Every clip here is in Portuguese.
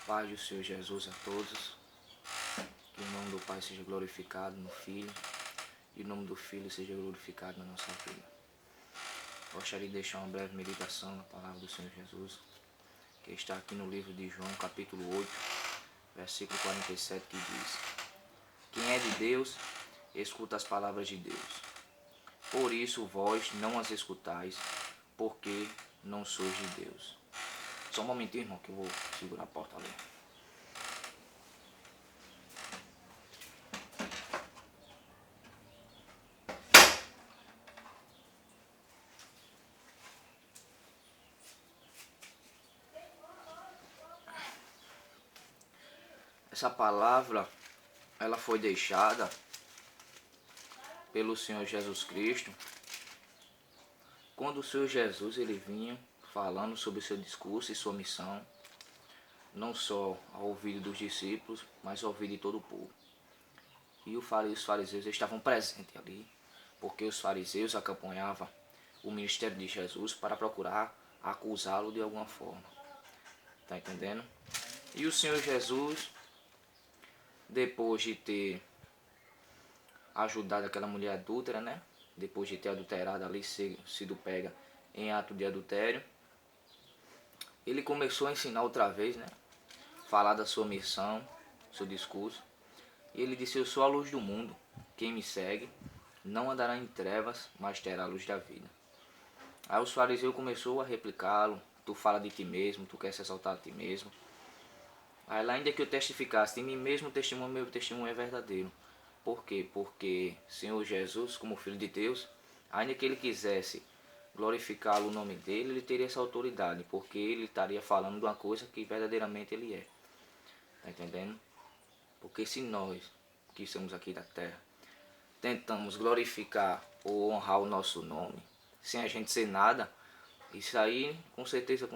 Paz do Senhor Jesus a todos. Que o nome do Pai seja glorificado no Filho e o nome do Filho seja glorificado na nossa vida. Gostaria de deixar uma breve meditação na palavra do Senhor Jesus, que está aqui no livro de João, capítulo 8, versículo 47, que diz: Quem é de Deus, escuta as palavras de Deus. Por isso vós não as escutais, porque não sois de Deus. Só um momentinho, irmão, que eu vou segurar a porta ali. Essa palavra, ela foi deixada pelo Senhor Jesus Cristo quando o Senhor Jesus ele vinha falando sobre o seu discurso e sua missão, não só ao ouvido dos discípulos, mas ao ouvido de todo o povo. E os fariseus estavam presentes ali, porque os fariseus acompanhavam o ministério de Jesus para procurar acusá-lo de alguma forma. Tá entendendo? E o Senhor Jesus, depois de ter ajudado aquela mulher adúltera, né? Depois de ter adulterado ali, sido pega em ato de adultério, ele começou a ensinar outra vez, né? Falar da sua missão, seu discurso. E ele disse: Eu sou a luz do mundo. Quem me segue não andará em trevas, mas terá a luz da vida. Aí os fariseus começou a replicá-lo: Tu fala de ti mesmo, tu quer se exaltar a ti mesmo. Aí lá, ainda que eu testificasse de mim mesmo, meu testemunho é verdadeiro. Por quê? Porque Senhor Jesus, como Filho de Deus, ainda que ele quisesse glorificá-lo o nome dele, ele teria essa autoridade, porque ele estaria falando de uma coisa que verdadeiramente ele é. Tá entendendo? Porque se nós, que somos aqui da terra, tentamos glorificar ou honrar o nosso nome, sem a gente ser nada, isso aí, com certeza,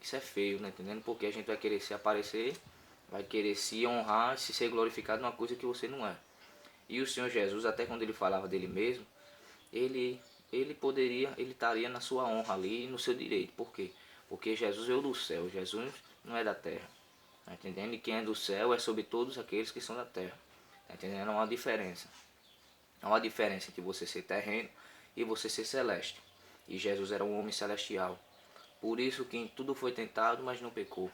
isso é feio, né? Entendendo? Porque a gente vai querer se aparecer, vai querer se honrar, se ser glorificado numa coisa que você não é. E o Senhor Jesus, até quando ele falava dele mesmo, ele estaria na sua honra ali, no seu direito. Por quê? Porque Jesus veio do céu, Jesus não é da terra. Tá entendendo? E quem é do céu é sobre todos aqueles que são da terra. Tá entendendo? Há uma diferença. Há uma diferença entre você ser terreno e você ser celeste. E Jesus era um homem celestial. Por isso que em tudo foi tentado, mas não pecou.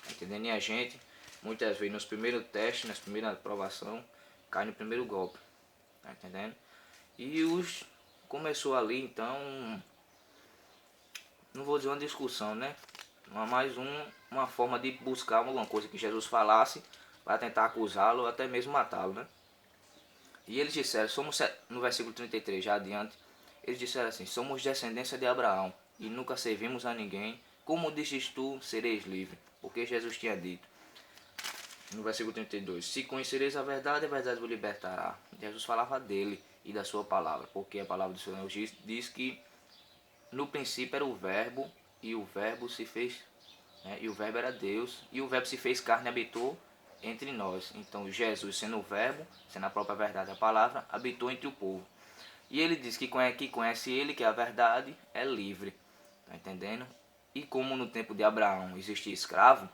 Tá entendendo? E a gente, muitas vezes, nos primeiros testes, nas primeiras aprovações, cai no primeiro golpe. Tá entendendo? E começou ali, então, não vou dizer uma discussão, né? Mas mais uma forma de buscar alguma coisa que Jesus falasse para tentar acusá-lo ou até mesmo matá-lo, né? E eles disseram, no versículo 33, já adiante, eles disseram assim: somos descendência de Abraão e nunca servimos a ninguém. Como dizes tu, sereis livre? Porque Jesus tinha dito, no versículo 32, se conhecereis a verdade vos libertará. Jesus falava dele e da sua palavra, porque a palavra do Senhor diz que no princípio era o verbo, e o verbo se fez, né, e o verbo era Deus, e o verbo se fez carne e habitou entre nós. Então Jesus, sendo o verbo, sendo a própria verdade, a palavra, habitou entre o povo. E ele diz que conhece ele, que é a verdade, é livre. Tá entendendo? E como no tempo de Abraão existia escravo,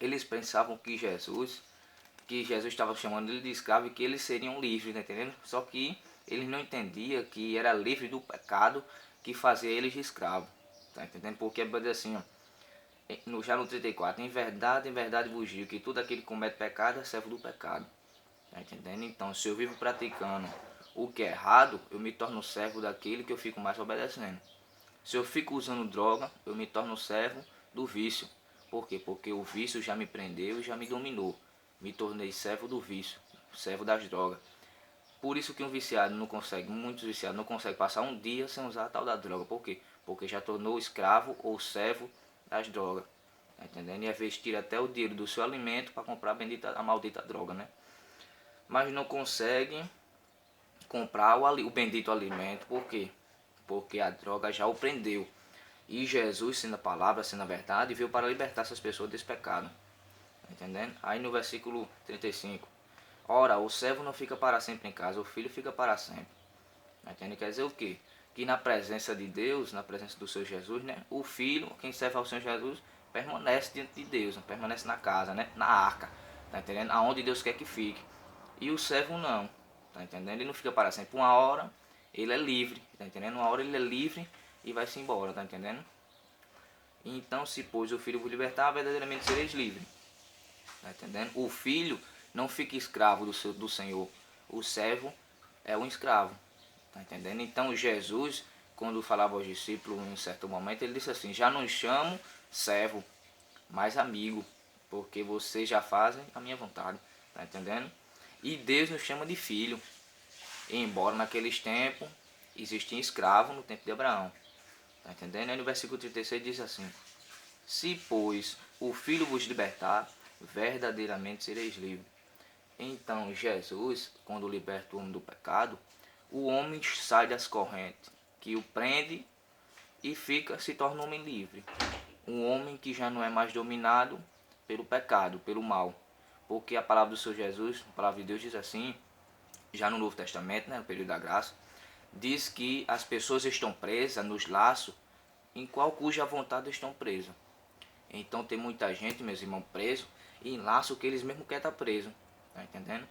eles pensavam que Jesus estava chamando ele de escravo e que eles seriam livres, tá entendendo? Só que eles não entendiam que era livre do pecado que fazia eles de escravo. Tá entendendo? Porque é assim, ó, já no 34, em verdade vos digo que todo aquele que comete pecado é servo do pecado. Tá entendendo? Então, se eu vivo praticando o que é errado, eu me torno servo daquele que eu fico mais obedecendo. Se eu fico usando droga, eu me torno servo do vício. Por quê? Porque o vício já me prendeu e já me dominou. Me tornei servo do vício, servo das drogas. Por isso que muitos viciados não conseguem passar um dia sem usar a tal da droga. Por quê? Porque já tornou escravo ou servo das drogas. Tá entendendo? E às vezes tira até o dinheiro do seu alimento para comprar a maldita droga, né? Mas não conseguem comprar o bendito alimento. Por quê? Porque a droga já o prendeu. E Jesus, sendo a palavra, sendo a verdade, veio para libertar essas pessoas desse pecado. Tá entendendo? Aí no versículo 35. Ora, o servo não fica para sempre em casa, o filho fica para sempre. Tá entendendo? Quer dizer o quê? Que na presença de Deus, na presença do Senhor Jesus, né? O filho, quem serve ao Senhor Jesus, permanece diante de Deus, permanece na casa, né? Na arca, tá entendendo? Aonde Deus quer que fique. E o servo não, tá entendendo? Ele não fica para sempre. Uma hora ele é livre, tá entendendo? Uma hora ele é livre e vai-se embora, tá entendendo? Então, se pois o Filho vos libertar, verdadeiramente sereis livres, tá entendendo? O filho não fica escravo do Senhor. O servo é um escravo, tá entendendo? Então, Jesus, quando falava aos discípulos em um certo momento, ele disse assim: já não chamo servo, mas amigo, porque vocês já fazem a minha vontade, tá entendendo? E Deus nos chama de filho, embora naqueles tempos existia escravo no tempo de Abraão, tá entendendo? Aí no versículo 36 diz assim: se pois o filho vos libertar, verdadeiramente sereis livres. Então Jesus, quando liberta o homem do pecado, o homem sai das correntes que o prende e se torna um homem livre. Um homem que já não é mais dominado pelo pecado, pelo mal. Porque a palavra do Senhor Jesus, a palavra de Deus diz assim, já no Novo Testamento, né, no período da graça, diz que as pessoas estão presas nos laços em qual cuja vontade estão presas. Então tem muita gente, meus irmãos, preso em laço que eles mesmo querem estar preso, tá entendendo?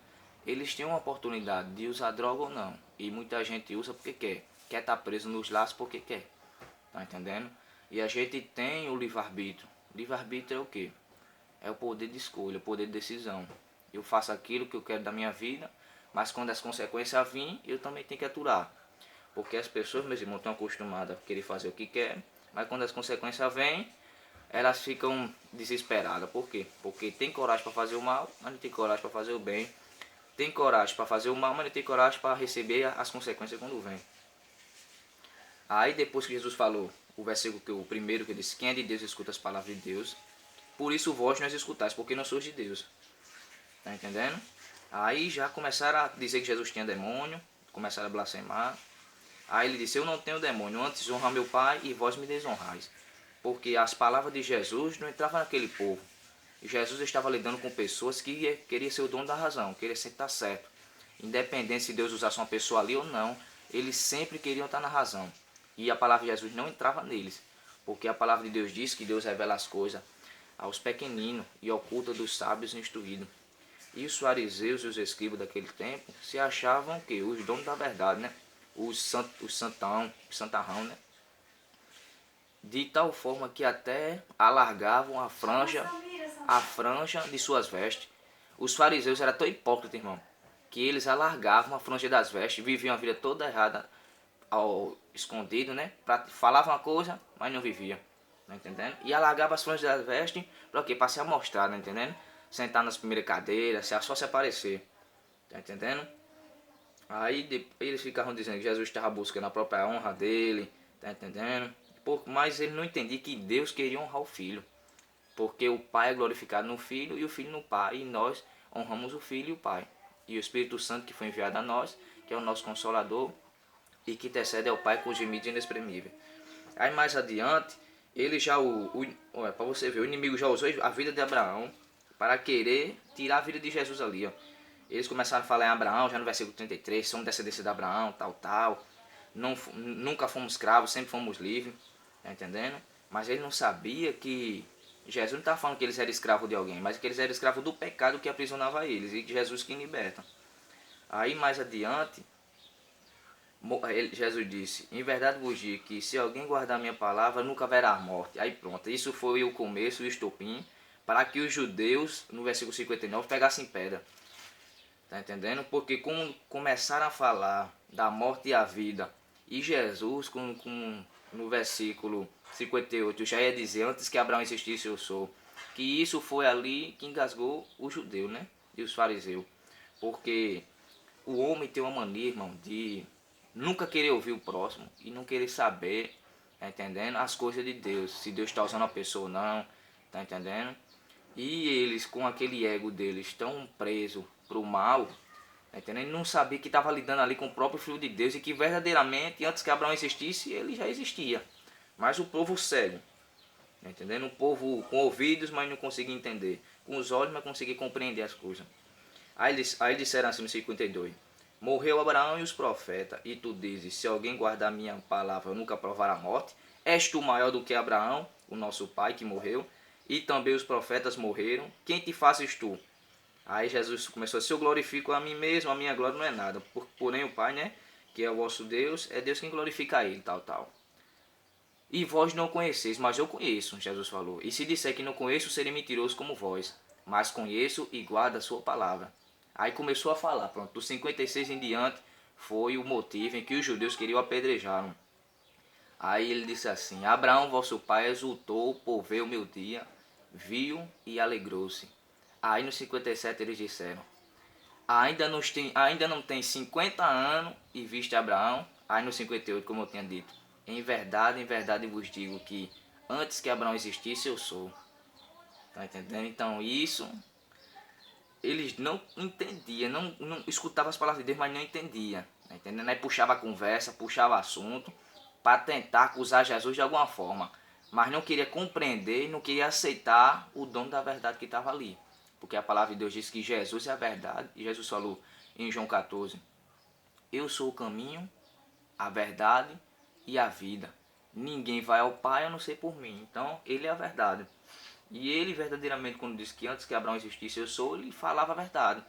Eles têm uma oportunidade de usar droga ou não, e muita gente usa porque quer estar preso nos laços porque quer, tá entendendo? E a gente tem o livre-arbítrio. Livre-arbítrio é o que? É o poder de escolha, o poder de decisão. Eu faço aquilo que eu quero da minha vida, mas quando as consequências virem, eu também tenho que aturar. Porque as pessoas, meus irmãos, estão acostumadas a querer fazer o que querem, mas quando as consequências vêm, elas ficam desesperadas. Por quê? Porque tem coragem para fazer o mal, mas não tem coragem para fazer o bem. Tem coragem para fazer o mal, mas não tem coragem para receber as consequências quando vem. Aí depois que Jesus falou, o versículo o primeiro que ele disse: quem é de Deus escuta as palavras de Deus. Por isso vós não as escutais, porque não sois de Deus. Tá entendendo? Aí já começaram a dizer que Jesus tinha demônio, começaram a blasfemar. Aí ele disse: eu não tenho demônio, antes honra meu Pai e vós me desonrais. Porque as palavras de Jesus não entravam naquele povo. Jesus estava lidando com pessoas que queriam ser o dono da razão, queriam sempre estar certo. Independente se Deus usasse uma pessoa ali ou não, eles sempre queriam estar na razão. E a palavra de Jesus não entrava neles. Porque a palavra de Deus diz que Deus revela as coisas aos pequeninos e oculta dos sábios instruídos. E os fariseus e os escribas daquele tempo se achavam que os donos da verdade, né? Os santarrão, né? De tal forma que até alargavam a franja de suas vestes. Os fariseus eram tão hipócritas, irmão, que eles alargavam a franja das vestes, viviam a vida toda errada ao escondido, né? Falavam uma coisa, mas não viviam, tá entendendo? E alargava as franjas das vestes para quê? Para se amostrar, tá entendendo? Sentar nas primeiras cadeiras, só se aparecer, tá entendendo? Aí eles ficavam dizendo que Jesus estava buscando a própria honra dele, tá entendendo? Mas ele não entendia que Deus queria honrar o Filho. Porque o Pai é glorificado no Filho e o Filho no Pai. E nós honramos o Filho e o Pai. E o Espírito Santo que foi enviado a nós, que é o nosso Consolador, e que intercede ao Pai com gemidos inexprimíveis. Aí mais adiante, ele já para você ver, o inimigo já usou a vida de Abraão para querer tirar a vida de Jesus ali, ó. Eles começaram a falar em Abraão, já no versículo 33, somos descendência de Abraão, tal. Nunca fomos escravos, sempre fomos livres, tá entendendo? Mas ele não sabia que Jesus não estava falando que eles eram escravos de alguém, mas que eles eram escravos do pecado que aprisionava eles, e que Jesus que liberta. Aí mais adiante, Jesus disse: em verdade vos digo que se alguém guardar minha palavra, nunca haverá morte. Aí pronto, isso foi o começo, o estopim, para que os judeus, no versículo 59, pegassem pedra. Tá entendendo? Porque como começaram a falar da morte e a vida, e Jesus, no versículo 58, já ia dizer, antes que Abraão existisse, eu sou, que isso foi ali que engasgou o judeu, né? E os fariseus. Porque o homem tem uma mania, irmão, de nunca querer ouvir o próximo e não querer saber, tá entendendo? As coisas de Deus, se Deus está usando a pessoa ou não, tá entendendo? E eles, com aquele ego deles, tão preso pro mal, tá entendendo? Não sabia que estava lidando ali com o próprio Filho de Deus e que verdadeiramente, antes que Abraão existisse, ele já existia. Mas o povo cego, tá entendendo? O povo com ouvidos, mas não conseguia entender. Com os olhos, mas conseguia compreender as coisas. Aí disseram assim no 52: morreu Abraão e os profetas, e tu dizes: se alguém guardar minha palavra, nunca provará a morte. És tu maior do que Abraão, o nosso pai que morreu? e também os profetas morreram, quem te fazes tu? Aí Jesus começou a dizer, se eu glorifico a mim mesmo, a minha glória não é nada. Porém o Pai, né, que é o vosso Deus, é Deus quem glorifica a ele, tal, tal. E vós não conheceis, mas eu conheço, Jesus falou. E se disser que não conheço, serei mentiroso como vós. Mas conheço e guardo a sua palavra. Aí começou a falar, pronto. Dos 56 em diante foi o motivo em que os judeus queriam apedrejá-lo. Aí ele disse assim, Abraão, vosso pai, exultou por ver o meu dia, viu e alegrou-se. Aí no 57 eles disseram, ainda não tem 50 anos e viste Abraão. Aí no 58, como eu tinha dito, em verdade vos digo que antes que Abraão existisse eu sou. Tá entendendo? Então isso, eles não entendiam, não escutavam as palavras de Deus, mas não entendiam. Tá entendendo? Aí puxava a conversa, puxava assunto, para tentar acusar Jesus de alguma forma. Mas não queria compreender, não queria aceitar o dom da verdade que estava ali. Porque a palavra de Deus diz que Jesus é a verdade. E Jesus falou em João 14, eu sou o caminho, a verdade e a vida. Ninguém vai ao Pai a não ser por mim. Então, ele é a verdade. E ele verdadeiramente, quando disse que antes que Abraão existisse eu sou, ele falava a verdade.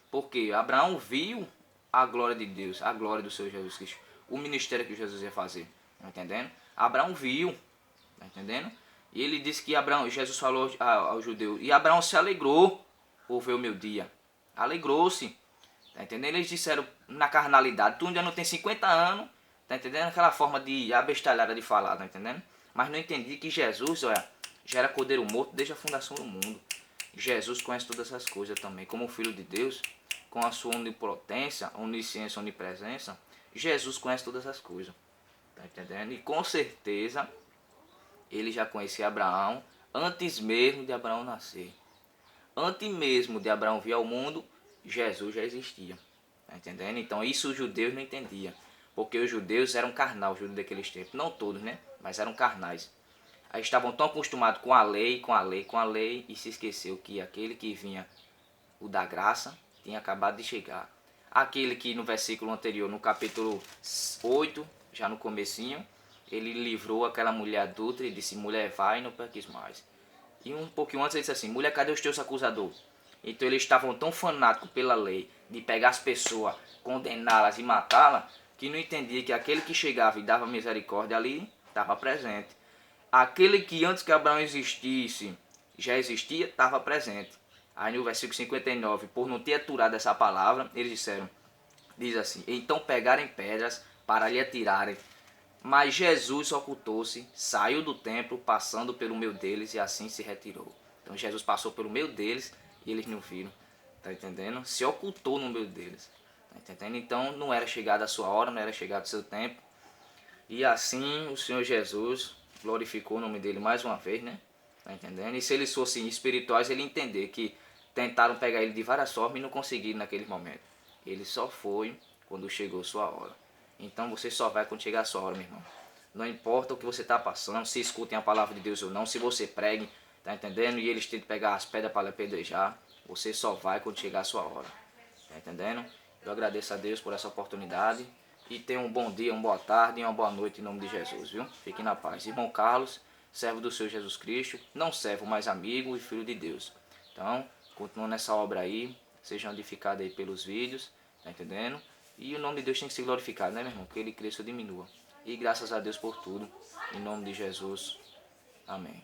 Porque Abraão viu a glória de Deus, a glória do Senhor Jesus Cristo. O ministério que Jesus ia fazer. Tá entendendo? Abraão viu. Tá entendendo? E ele disse que Abraão, Jesus falou ao judeu, e Abraão se alegrou por ver o meu dia. Alegrou-se. Tá entendendo? Eles disseram na carnalidade, tu ainda não tem 50 anos, tá entendendo? Aquela forma de abestalhada de falar, tá entendendo? Mas não entendi que Jesus, olha, já era cordeiro morto desde a fundação do mundo. Jesus conhece todas essas coisas também. Como filho de Deus, com a sua onipotência, onisciência, onipresença, Jesus conhece todas essas coisas. Tá entendendo? E com certeza ele já conhecia Abraão antes mesmo de Abraão nascer. Antes mesmo de Abraão vir ao mundo, Jesus já existia. Tá entendendo? Então isso os judeus não entendiam. Porque os judeus eram carnais, os judeus daqueles tempos. Não todos, né? Mas eram carnais. Aí estavam tão acostumados com a lei, e se esqueceu que aquele que vinha, o da graça, tinha acabado de chegar. Aquele que no versículo anterior, no capítulo 8, já no comecinho, ele livrou aquela mulher adulta e disse, mulher, vai e não peques mais. E um pouquinho antes ele disse assim, mulher, cadê os teus acusadores? Então eles estavam tão fanáticos pela lei, de pegar as pessoas, condená-las e matá-las, que não entendia que aquele que chegava e dava misericórdia ali, estava presente. Aquele que antes que Abraão existisse, já existia, estava presente. Aí no versículo 59, por não ter aturado essa palavra, eles disseram, diz assim, então pegarem pedras para lhe atirarem. Mas Jesus ocultou-se, saiu do templo, passando pelo meio deles e assim se retirou. Então Jesus passou pelo meio deles e eles não viram. Tá entendendo? Se ocultou no meio deles. Tá entendendo? Então não era chegada a sua hora, não era chegado o seu tempo. E assim o Senhor Jesus glorificou o nome dele mais uma vez, né? Tá entendendo? E se eles fossem espirituais, ele entender que tentaram pegar ele de várias formas e não conseguiram naquele momento. Ele só foi quando chegou sua hora. Então você só vai quando chegar a sua hora, meu irmão. Não importa o que você está passando, se escutem a palavra de Deus ou não, se você pregue, tá entendendo? E eles tentam pegar as pedras para lhe apedrejar, você só vai quando chegar a sua hora. Tá entendendo? Eu agradeço a Deus por essa oportunidade. E tenha um bom dia, uma boa tarde e uma boa noite em nome de Jesus, viu? Fique na paz. Irmão Carlos, servo do Senhor Jesus Cristo, não servo, mas amigo e filho de Deus. Então, continuando nessa obra aí, sejam edificados aí pelos vídeos, tá entendendo? E o nome de Deus tem que ser glorificado, né, meu irmão? Que ele cresça ou diminua. E graças a Deus por tudo. Em nome de Jesus. Amém.